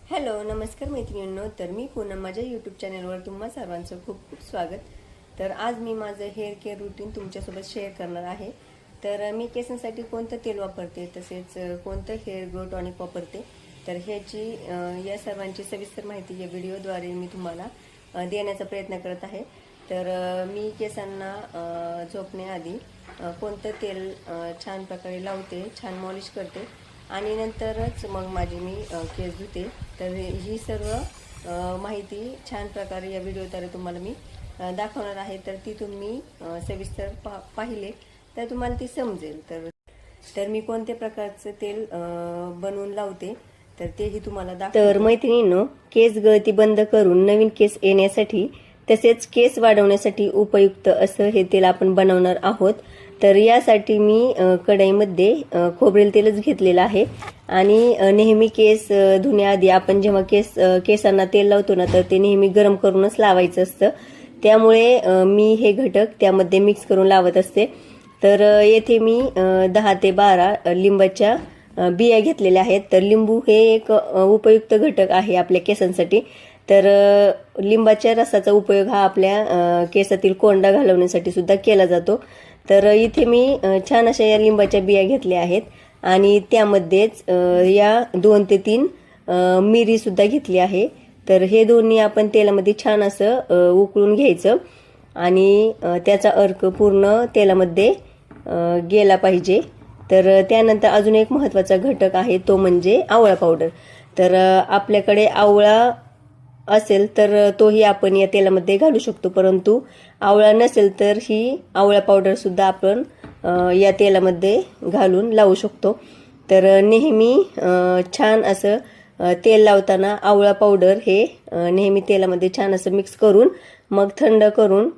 Hello नमस्कार मैत्रिणींनो, तर मी पूनम माझ्या यूट्यूब चॅनलवर तुम्हा सर्वांचं खूप खूप स्वागत. तर आज मी माझं हेअर केअर रुटीन तुमच्यासोबत शेअर करणार आहे. तर मी केसांसाठी कोणतं तेल वापरते, तसेच कोणतं हेअर ग्रो टॉनिक वापरते, तर ह्याची या सर्वांची सविस्तर माहिती या व्हिडिओद्वारे मी तुम्हाला देण्याचा प्रयत्न करत आहे. तर मी केसांना झोपण्याआधी कोणतं तेल छान प्रकारे लावते, छान मॉलिश करते आणि नंतरच मग माझी मी केस धुते. तर ही सर्व माहिती छान प्रकारे या व्हिडिओद्वारे तुम्हाला मी दाखवणार आहे. तर ती तुम्ही सविस्तर पाहिले तर तुम्हाला ती समजेल. तर मी कोणत्या प्रकारचं तेल बनवून लावते तर तेही तुम्हाला तर मैत्रिणींनो, केस गळती बंद करून नवीन केस येण्यासाठी तसेच केस वाढवण्यासाठी उपयुक्त असं हे तेल आपण बनवणार आहोत. तर यासाठी मी कढईमध्ये खोबरेल तेलच घेतलेलं आहे आणि नेहमी केस धुण्याआधी आपण जेव्हा केसांना तेल लावतो ना, तर ते नेहमी गरम करूनच लावायचं असतं. त्यामुळे मी हे घटक त्यामध्ये मिक्स करून लावत असते. तर येथे मी 10 ते 12 लिंबाच्या बिया घेतलेल्या आहेत. तर लिंबू हे एक उपयुक्त घटक आहे आपल्या केसांसाठी. तर लिंबाच्या रसाचा उपयोग हा आपल्या केसातील कोंडा घालवण्यासाठी सुद्धा केला जातो. तर इथे मी छान अशा या लिंबाच्या बिया घेतल्या आहेत आणि त्यामध्येच या 2 ते 3 मिरी सुद्धा घेतली आहे. तर हे दोन्ही आपण तेलामध्ये छान असं उकळून घ्यायचं आणि त्याचा अर्क पूर्ण तेलामध्ये गेला पाहिजे. तर त्यानंतर अजून एक महत्त्वाचा घटक आहे, तो म्हणजे आवळा पावडर. तर आपल्याकडे आवळा असेल तर तोही आपण या तेलामध्ये घालू शकतो, परंतु आवळा नसेल तर ही आवळा पावडर सुद्धा आपण या तेलामध्ये घालून लावू शकतो. तर नेहमी छान असं तेल लावताना आवळा पावडर हे नेहमी तेलामध्ये छान असं मिक्स करून मग थंड करून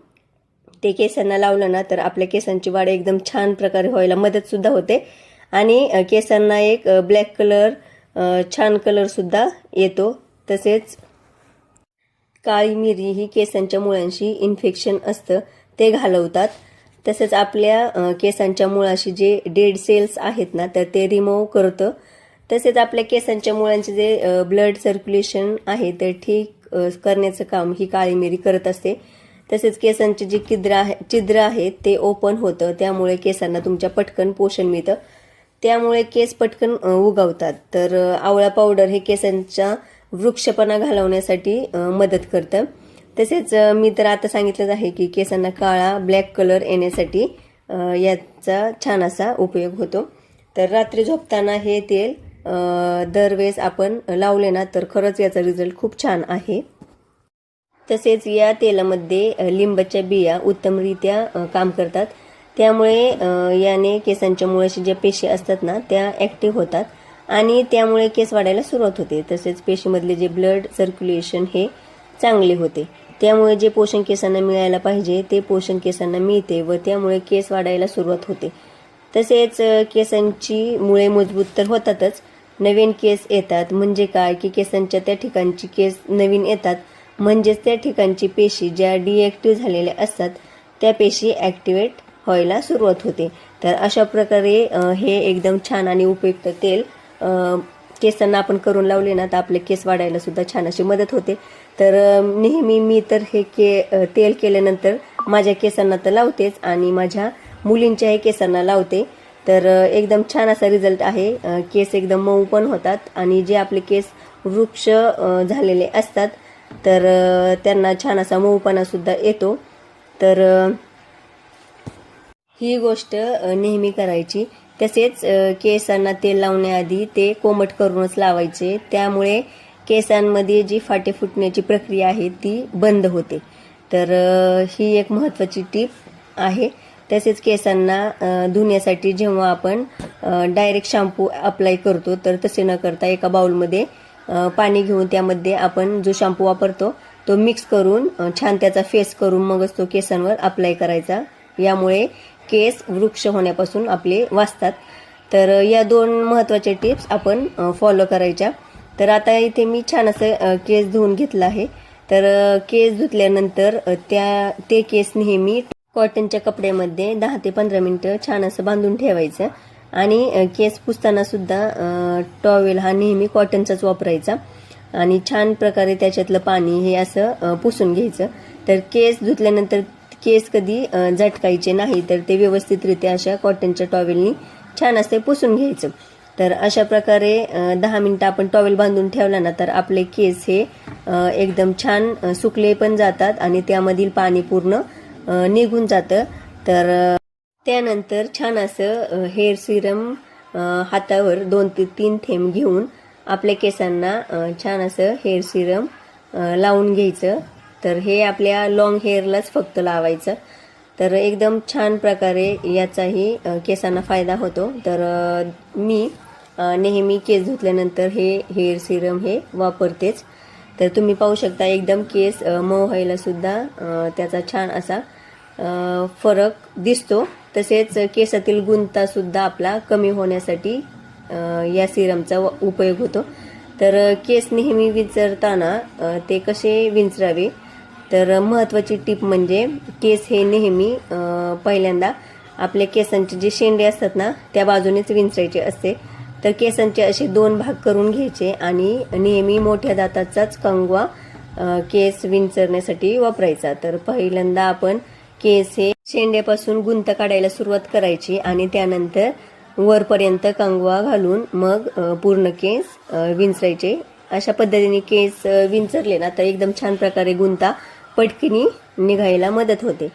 ते केसांना लावलं ना, तर आपल्या केसांची वाढ एकदम छान प्रकारे व्हायला मदत सुद्धा होते आणि केसांना एक ब्लॅक कलर छान कलर सुद्धा येतो. तसेच काळी मिरी ही केसांच्या मुळांशी इन्फेक्शन असतं ते घालवतात. तसेच आपल्या केसांच्या मुळाशी जे डेड सेल्स आहेत ना, तर ते रिमूव्ह करतं. तसेच आपल्या केसांच्या मुळांचे जे ब्लड सर्क्युलेशन आहे ते ठीक करण्याचं काम ही काळी मिरी करत असते. तसेच केसांचे जे छिद्र आहेत ते ओपन होतं, त्यामुळे केसांना तुमच्या पटकन पोषण मिळतं, त्यामुळे केस पटकन उगवतात. तर आवळा पावडर हे केसांच्या वृक्षपणा घालवण्यासाठी मदत करतं. तसेच मी तर आता सांगितलंच आहे की केसांना काळा ब्लॅक कलर येण्यासाठी याचा छान असा उपयोग होतो. तर रात्री झोपताना हे तेल दरवेळेस आपण लावले ना, तर खरंच याचा रिझल्ट खूप छान आहे. तसेच या तेलामध्ये लिंबाच्या बिया उत्तमरित्या काम करतात. त्यामुळे याने केसांच्या मुळाशी ज्या पेशी असतात ना, त्या ॲक्टिव्ह होतात आणि त्यामुळे केस वाढायला सुरुवात होते. तसेच पेशीमधले जे ब्लड सर्क्युलेशन हे चांगले होते, त्यामुळे जे पोषण केसांना मिळायला पाहिजे ते पोषण केसांना मिळते व त्यामुळे केस वाढायला सुरुवात होते. तसेच केसांची मुळे मजबूत तर होतातच, नवीन केस येतात. म्हणजे काय की केसांच्या त्या ठिकाणची केस नवीन येतात, म्हणजेच त्या ठिकाणची पेशी ज्या डिॲक्टिव्ह झालेल्या असतात त्या पेशी ॲक्टिवेट व्हायला सुरुवात होते. तर अशा प्रकारे हे एकदम छान आणि उपयुक्त तेल केसांना आपण करून लावले ना, तर आपले केस वाढायला सुद्धा छान अशी मदत होते. तर नेहमी मी तर हे तेल केल्यानंतर माझ्या केसांना तर लावतेच आणि माझ्या मुलींच्याही केसांना लावते. तर एकदम छान असा रिझल्ट आहे. केस एकदम मऊ पण होतात आणि जे आपले केस वृक्ष झालेले असतात तर त्यांना छान असा मऊपणा सुद्धा येतो. तर ही गोष्ट नेहमी करायची. तसेच केसांना तेल लावण्याआधी ते कोमट करूनच लावायचे, त्यामुळे केसांमध्ये जी फाटे फुटण्याची प्रक्रिया आहे ती बंद होते. तर ही एक महत्त्वाची टीप आहे. तसेच केसांना धुण्यासाठी जेव्हा आपण डायरेक्ट शॅम्पू अप्लाय करतो, तर तसे न करता एका बाउलमध्ये पाणी घेऊन त्यामध्ये आपण जो शॅम्पू वापरतो तो मिक्स करून छान त्याचा फेस करून मगच तो केसांवर अप्लाय करायचा. यामुळे केस वृक्ष होण्यापासून आपले वाचतात. तर या 2 महत्त्वाच्या टिप्स आपण फॉलो करायच्या. तर आता इथे मी छान असं केस धुवून घेतलं आहे. तर केस धुतल्यानंतर ते केस नेहमी कॉटनच्या कपड्यामध्ये 10 ते 15 मिनिटं छान असं बांधून ठेवायचं आणि केस पुसताना सुद्धा टॉवेल हा नेहमी कॉटनचाच वापरायचा. आणि छान प्रकारे त्याच्यातलं पाणी हे असं पुसून घ्यायचं. तर केस धुतल्यानंतर केस कधी झटकायचे नाही, तर ते व्यवस्थितरित्या अशा कॉटनच्या टॉवेलनी छान असे पुसून घ्यायचं. तर अशा प्रकारे 10 मिनिटं आपण टॉवेल बांधून ठेवला ना, तर आपले केस हे एकदम छान सुकले पण जातात आणि त्यामधील पाणी पूर्ण निघून जातं. तर त्यानंतर छान असं हेअर सिरम हातावर 2 ते 3 थेंब घेऊन आपल्या केसांना छान असं हेअर सिरम लावून घ्यायचं. तर हे आपल्या लॉंग हेअरलाच फक्त लावायचं. तर एकदम छान प्रकारे याचाही केसांना फायदा होतो. तर मी नेहमी केस धुतल्यानंतर हे हेअर सिरम हे वापरतेच. तर तुम्ही पाहू शकता एकदम केस मऊ व्हायला सुद्धा त्याचा छान असा फरक दिसतो. तसेच केसातील गुंता सुद्धा आपला कमी होण्यासाठी या सिरमचा उपयोग होतो. तर केस नेहमी विंचरताना ते कसे विंचरावे, तर महत्त्वाची टीप म्हणजे केस हे नेहमी पहिल्यांदा आपल्या केसांचे जे शेंडे असतात ना, त्या बाजूनेच विंचरायचे असते. तर केसांचे असे 2 भाग करून घ्यायचे आणि नेहमी मोठ्या दाताचाच कंगवा केस विंचरण्यासाठी वापरायचा. तर पहिल्यांदा आपण केस हे शेंड्यापासून गुंत काढायला सुरुवात करायची आणि त्यानंतर वरपर्यंत कंगवा घालून मग पूर्ण केस विंचरायचे. अशा पद्धतीने केस विंचरले ना, तर एकदम छान प्रकारे गुंता पटकनी निघायला मदत होते.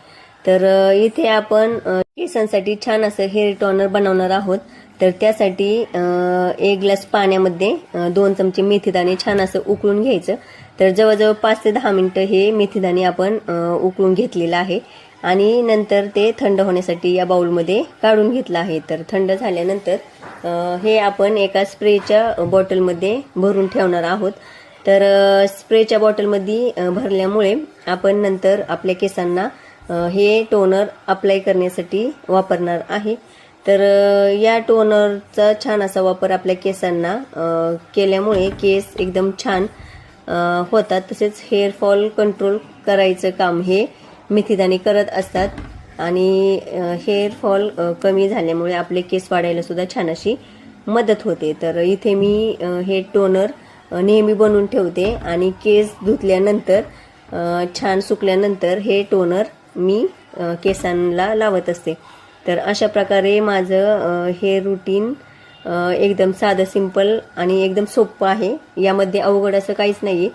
तर इथे आपण केसांसाठी छान असं हेअर टॉनर बनवणार आहोत. तर त्यासाठी 1 ग्लास पाण्यामध्ये 2 चमचे मेथीदाणे छान असं उकळून घ्यायचं. तर जवळजवळ 5 ते 10 मिनिटं हे मेथीदाणे आपण उकळून घेतलेलं आहे आणि नंतर ते थंड होण्यासाठी या बाउलमध्ये काढून घेतलं आहे. तर थंड झाल्यानंतर हे आपण एका स्प्रेच्या बॉटलमध्ये भरून ठेवणार आहोत. तर स्प्रेच्या बॉटलमध्ये भरल्यामुळे आपण नंतर आपल्या केसांना हे टोनर अप्लाय करण्यासाठी वापरणार आहे. तर या टोनरचा छान असा वापर आपल्या केसांना केल्यामुळे केस एकदम छान होतात. तसेच हेअर फॉल कंट्रोल करायचं काम हे मेथीदाणे करत असतात आणि हेअर फॉल कमी झाल्यामुळे आपले केस वाढायला सुद्धा छान अशी मदत होते. तर इथे मी हे टोनर नेहमी बनवून ठेवते आणि केस धुतल्यानंतर छान सुकल्यानंतर हे टोनर मी केसांना लावत असते. तर अशा प्रकारे माझं हेअर रुटीन एकदम साधं सिंपल आणि एकदम सोपं आहे. यामध्ये अवघड असं काहीच नाही आहे.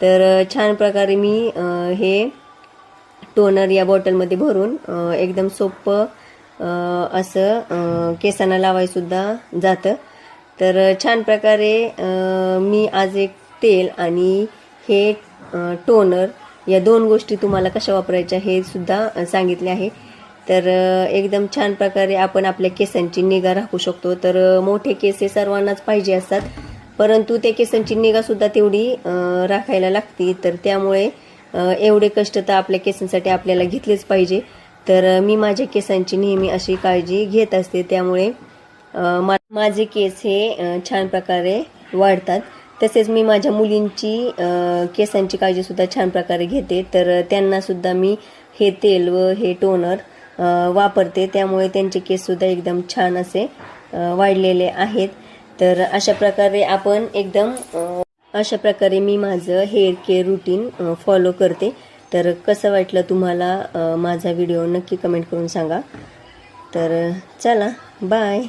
तर छान प्रकारे मी हे टोनर या बॉटलमध्ये भरून एकदम सोपं असं केसांना लावायसुद्धा जातं. तर छान प्रकारे मी आज एक तेल आणि हे टोनर या 2 गोष्टी तुम्हाला कशा वापरायच्या हे सुद्धा सांगितले आहे. तर एकदम छान प्रकारे आपण आपल्या केसांची निगा राखू शकतो. तर मोठे केस हे सर्वांनाच पाहिजे असतात, परंतु त्या केसांची निगासुद्धा तेवढी राखायला लागते. तर त्यामुळे एवढे कष्ट तर आपल्या केसांसाठी आपल्याला घेतलेच पाहिजे. तर मी माझ्या केसांची नेहमी अशी काळजी घेत असते. त्यामुळे माझे केस हे छान प्रकारे वाढतात. तसेच मी माझ्या मुलींची केसांची काळजीसुद्धा छान प्रकारे घेते. तर त्यांनासुद्धा मी हे तेल व हे टोनर वापरते. त्यामुळे त्यांचे केससुद्धा एकदम छान असे वाढलेले आहेत. तर अशा प्रकारे मी माझं हेअर केअर रुटीन फॉलो करते. तर कसं वाटलं तुम्हाला माझा व्हिडिओ नक्की कमेंट करून सांगा. तर चला, बाय.